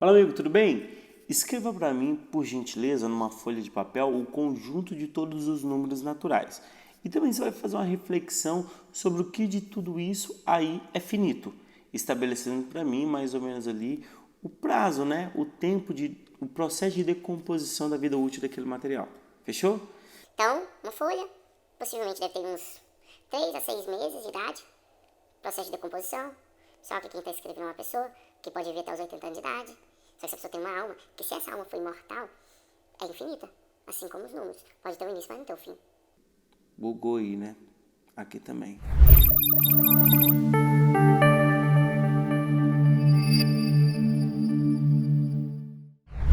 Fala, amigo, tudo bem? Escreva para mim, por gentileza, numa folha de papel, o conjunto de todos os números naturais. E também você vai fazer uma reflexão sobre o que de tudo isso aí é finito, estabelecendo para mim mais ou menos ali o prazo, né? O processo de decomposição da vida útil daquele material. Fechou? Então, uma folha, possivelmente deve ter uns 3 a 6 meses de idade, processo de decomposição, só que quem está escrevendo é uma pessoa que pode viver até os 80 anos de idade, só que essa pessoa tem uma alma, que se essa alma for imortal, é infinita, assim como os números, pode ter um início, mas não ter um fim. Bugou aí, né? Aqui também.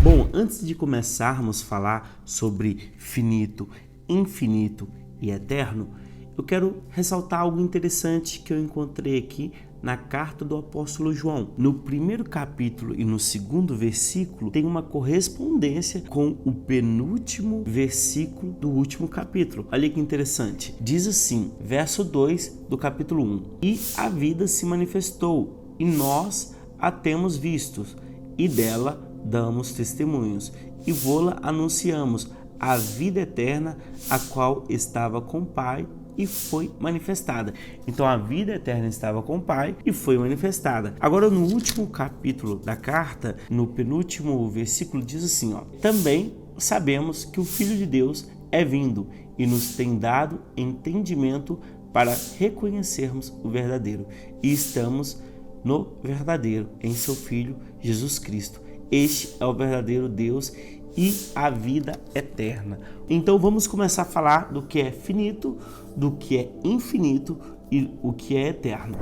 Bom, antes de começarmos a falar sobre finito, infinito e eterno, eu quero ressaltar algo interessante que eu encontrei aqui na carta do apóstolo João. No primeiro capítulo e no segundo versículo tem uma correspondência com o penúltimo versículo do último capítulo. Olha que interessante. Diz assim, verso 2 do capítulo 1. E a vida se manifestou, e nós a temos visto, e dela damos testemunhos, e vô-la anunciamos, a vida eterna, a qual estava com o Pai e foi manifestada. Então a vida eterna estava com o Pai e foi manifestada. Agora no último capítulo da carta, no penúltimo versículo, diz assim, também sabemos que o Filho de Deus é vindo e nos tem dado entendimento para reconhecermos o verdadeiro. E estamos no verdadeiro, em seu Filho Jesus Cristo. Este é o verdadeiro Deus e a vida eterna. Então vamos começar a falar do que é finito, do que é infinito e o que é eterno.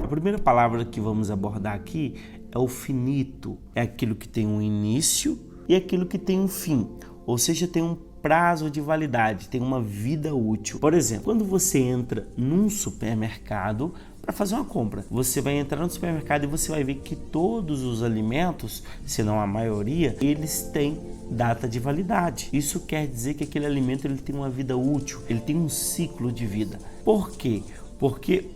A primeira palavra que vamos abordar aqui é o finito. É aquilo que tem um início e aquilo que tem um fim, ou seja, tem um prazo de validade, tem uma vida útil. Por exemplo, quando você entra num supermercado para fazer uma compra, você vai entrar no supermercado e você vai ver que todos os alimentos, se não a maioria, eles têm data de validade. Isso quer dizer que aquele alimento ele tem uma vida útil, ele tem um ciclo de vida. Por quê? Porque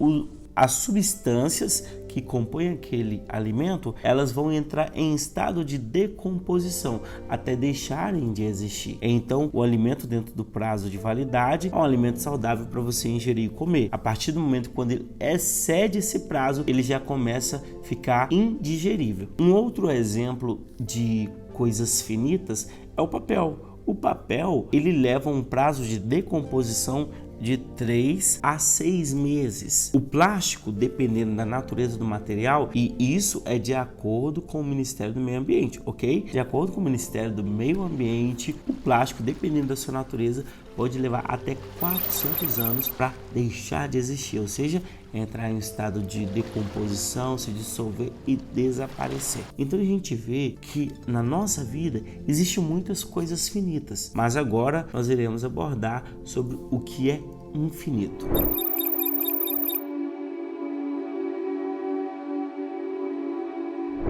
as substâncias que compõem aquele alimento, elas vão entrar em estado de decomposição até deixarem de existir. Então, o alimento dentro do prazo de validade é um alimento saudável para você ingerir e comer. A partir do momento quando ele excede esse prazo, ele já começa a ficar indigerível. Um outro exemplo de coisas finitas é o papel. O papel, ele leva um prazo de decomposição de 3 a 6 meses. O plástico, dependendo da natureza do material, e isso é de acordo com o Ministério do Meio Ambiente, ok? De acordo com o Ministério do Meio Ambiente, o plástico, dependendo da sua natureza, pode levar até 400 anos para deixar de existir, ou seja, entrar em estado de decomposição, se dissolver e desaparecer. Então a gente vê que na nossa vida existem muitas coisas finitas, mas agora nós iremos abordar sobre o que é infinito.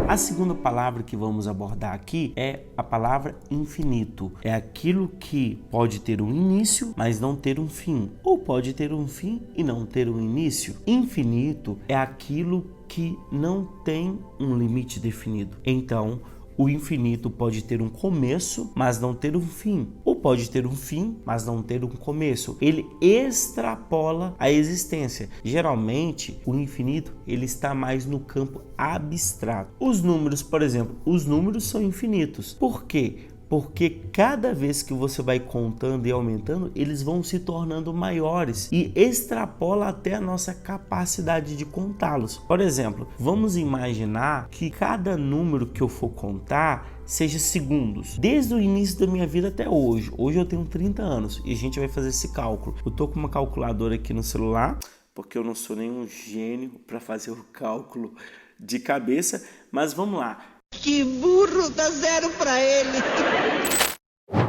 A segunda palavra que vamos abordar aqui é a palavra infinito. É aquilo que pode ter um início, mas não ter um fim. Ou pode ter um fim e não ter um início. Infinito é aquilo que não tem um limite definido. Então, o infinito pode ter um começo, mas não ter um fim. Ou pode ter um fim, mas não ter um começo. Ele extrapola a existência. Geralmente, o infinito ele está mais no campo abstrato. Os números, por exemplo, os números são infinitos. Por quê? Porque cada vez que você vai contando e aumentando, eles vão se tornando maiores e extrapola até a nossa capacidade de contá-los. Por exemplo, vamos imaginar que cada número que eu for contar seja segundos. Desde o início da minha vida até hoje. Hoje eu tenho 30 anos e a gente vai fazer esse cálculo. Eu tô com uma calculadora aqui no celular, porque eu não sou nenhum gênio para fazer o cálculo de cabeça, mas vamos lá. Que burro, dá 0 para ele.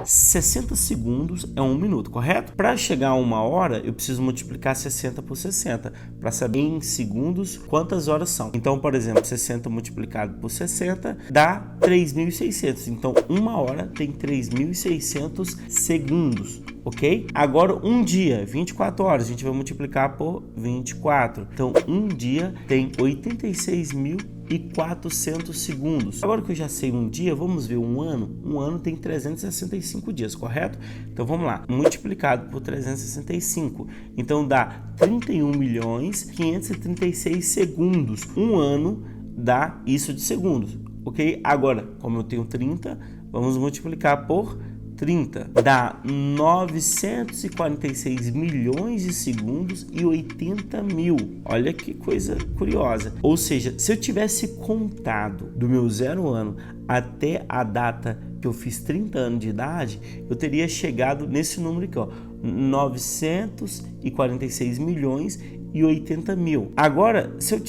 60 segundos é 1 minuto, correto? Para chegar a 1 hora, eu preciso multiplicar 60 por 60 para saber em segundos quantas horas são. Então, por exemplo, 60 multiplicado por 60 dá 3.600. Então, 1 hora tem 3.600 segundos, ok? Agora, um dia, 24 horas, a gente vai multiplicar por 24. Então, um dia tem 86.400 segundos. Agora que eu já sei um dia, vamos ver um ano. Um ano tem 365 dias, correto? Então, vamos lá. Multiplicado por 365. Então, dá 31.536 segundos. Um ano dá isso de segundos, ok? Agora, como eu tenho 30, vamos multiplicar por 30. Dá 946 milhões de segundos e 80 mil. Olha que coisa curiosa. Ou seja, se eu tivesse contado do meu 0 ano até a data que eu fiz 30 anos de idade, eu teria chegado nesse número aqui, ó, 946 milhões e 80 mil. Agora, se eu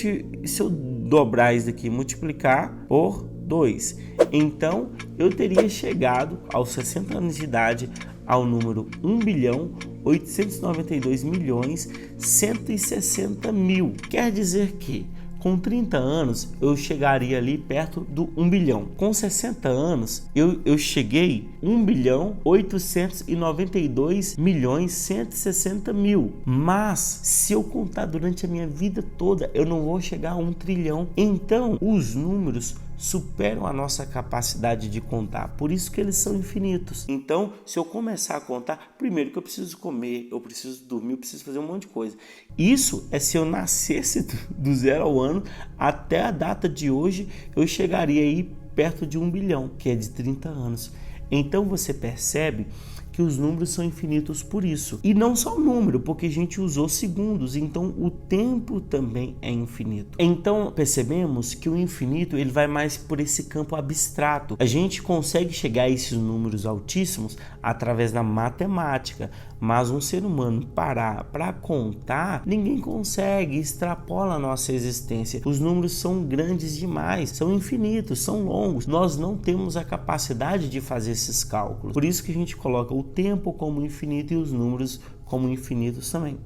dobrar isso daqui e multiplicar por 2, então eu teria chegado aos 60 anos de idade ao número 1.892.160.000. Quer dizer que com 30 anos eu chegaria ali perto do 1 bilhão. Com 60 anos eu cheguei 1.892.160.000. Mas se eu contar durante a minha vida toda, eu não vou chegar a 1 trilhão. Então os números superam a nossa capacidade de contar, por isso que eles são infinitos. Então, se eu começar a contar, primeiro que eu preciso comer, eu preciso dormir, eu preciso fazer um monte de coisa. Isso é se eu nascesse do 0 ao ano, até a data de hoje, eu chegaria aí perto de 1 bilhão, que é de 30 anos. Então, você percebe que os números são infinitos por isso. E não só o número, porque a gente usou segundos, então o tempo também é infinito. Então percebemos que o infinito ele vai mais por esse campo abstrato. A gente consegue chegar a esses números altíssimos através da matemática, mas um ser humano parar para contar, ninguém consegue, extrapola a nossa existência. Os números são grandes demais, são infinitos, são longos. Nós não temos a capacidade de fazer esses cálculos. Por isso que a gente coloca o tempo como infinito e os números como infinitos também.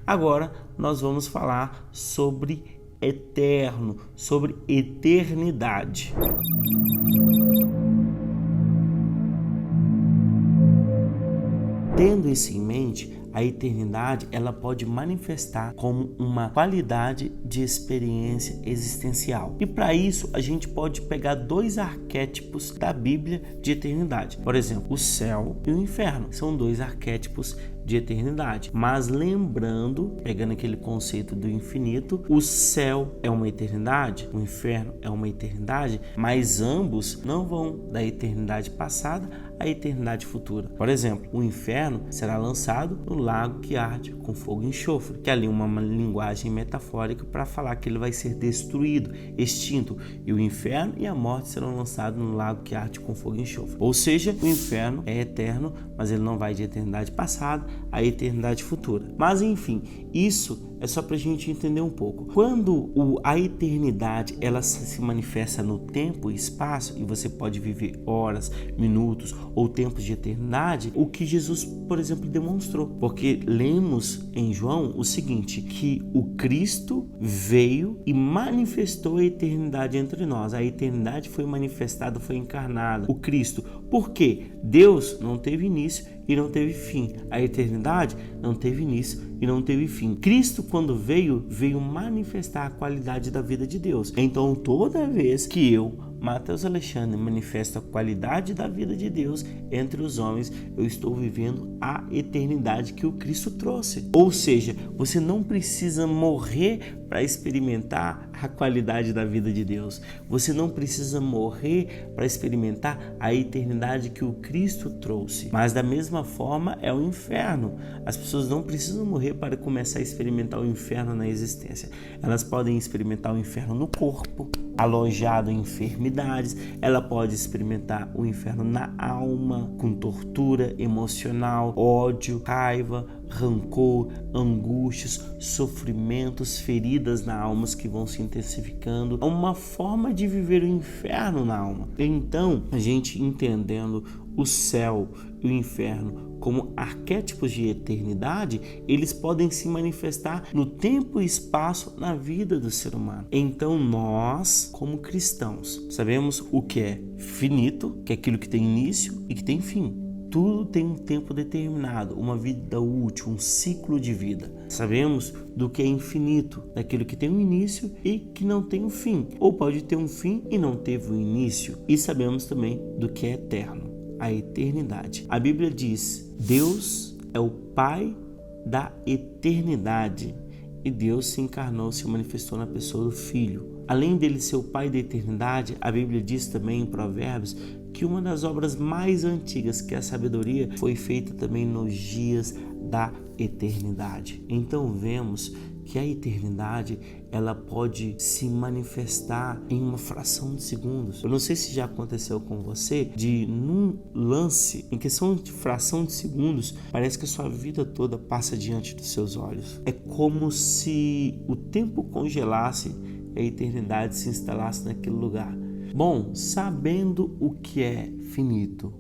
Agora nós vamos falar sobre eterno, sobre eternidade. Tendo isso em mente, a eternidade ela pode manifestar como uma qualidade de experiência existencial. E para isso a gente pode pegar 2 arquétipos da Bíblia de eternidade. Por exemplo, o céu e o inferno são 2 arquétipos de eternidade. Mas lembrando, pegando aquele conceito do infinito, o céu é uma eternidade, o inferno é uma eternidade, mas ambos não vão da eternidade passada à eternidade futura. Por exemplo, o inferno será lançado no lago que arde com fogo e enxofre, que é ali uma linguagem metafórica para falar que ele vai ser destruído, extinto, e o inferno e a morte serão lançados no lago que arde com fogo e enxofre. Ou seja, o inferno é eterno, mas ele não vai de eternidade passada à eternidade futura. Mas enfim, isso é só para a gente entender um pouco. Quando a eternidade ela se manifesta no tempo e espaço, e você pode viver horas, minutos ou tempos de eternidade, o que Jesus, por exemplo, demonstrou. Porque lemos em João o seguinte, que o Cristo veio e manifestou a eternidade entre nós. A eternidade foi manifestada, foi encarnada. O Cristo. Por quê? Deus não teve início e não teve fim. A eternidade não teve início e não teve fim. Cristo, quando veio manifestar a qualidade da vida de Deus. Então, toda vez que eu, Matheus Alexandre, manifesto a qualidade da vida de Deus entre os homens, eu estou vivendo a eternidade que o Cristo trouxe. Ou seja, você não precisa morrer para experimentar a qualidade da vida de Deus. Você não precisa morrer para experimentar a eternidade que o Cristo trouxe. Mas da mesma forma é o inferno. As pessoas não precisam morrer para começar a experimentar o inferno na existência. Elas podem experimentar o inferno no corpo, alojado em enfermidades. Ela pode experimentar o inferno na alma, com tortura emocional, ódio, raiva, rancor, angústias, sofrimentos, feridas na alma que vão se intensificando. É uma forma de viver o inferno na alma. Então, a gente entendendo o céu e o inferno como arquétipos de eternidade, eles podem se manifestar no tempo e espaço na vida do ser humano. Então nós, como cristãos, sabemos o que é finito, que é aquilo que tem início e que tem fim. Tudo tem um tempo determinado, uma vida útil, um ciclo de vida. Sabemos do que é infinito, daquilo que tem um início e que não tem um fim, ou pode ter um fim e não teve um início. E sabemos também do que é eterno, a eternidade. A Bíblia diz: Deus é o Pai da eternidade. E Deus se encarnou, se manifestou na pessoa do Filho. Além dele ser o Pai da eternidade, a Bíblia diz também em Provérbios que uma das obras mais antigas, que é a sabedoria, foi feita também nos dias da eternidade. Então vemos que a eternidade, ela pode se manifestar em uma fração de segundos. Eu não sei se já aconteceu com você, de num lance, em questão de fração de segundos, parece que a sua vida toda passa diante dos seus olhos. É como se o tempo congelasse e a eternidade se instalasse naquele lugar. Bom, sabendo o que é finito,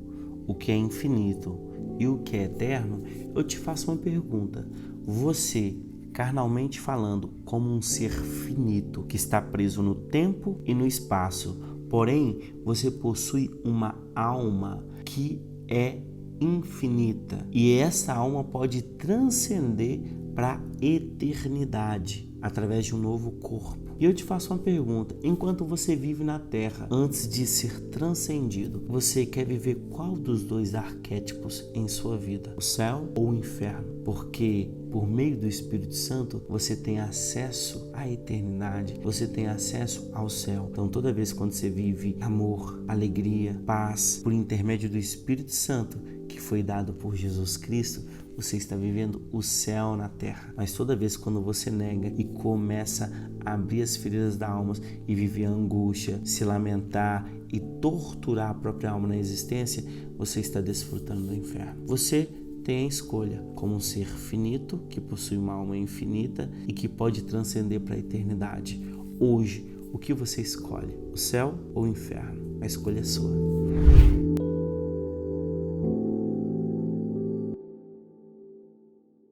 o que é infinito e o que é eterno, eu te faço uma pergunta. Você, carnalmente falando, como um ser finito que está preso no tempo e no espaço, porém você possui uma alma que é infinita, e essa alma pode transcender para a eternidade através de um novo corpo. E eu te faço uma pergunta: enquanto você vive na Terra, antes de ser transcendido, você quer viver qual dos dois arquétipos em sua vida? O céu ou o inferno? Porque por meio do Espírito Santo você tem acesso à eternidade, você tem acesso ao céu. Então toda vez quando você vive amor, alegria, paz, por intermédio do Espírito Santo que foi dado por Jesus Cristo, você está vivendo o céu na terra. Mas toda vez quando você nega e começa a abrir as feridas da alma e viver a angústia, se lamentar e torturar a própria alma na existência, você está desfrutando do inferno. Você tem a escolha, como um ser finito que possui uma alma infinita e que pode transcender para a eternidade. Hoje, o que você escolhe? O céu ou o inferno? A escolha é sua.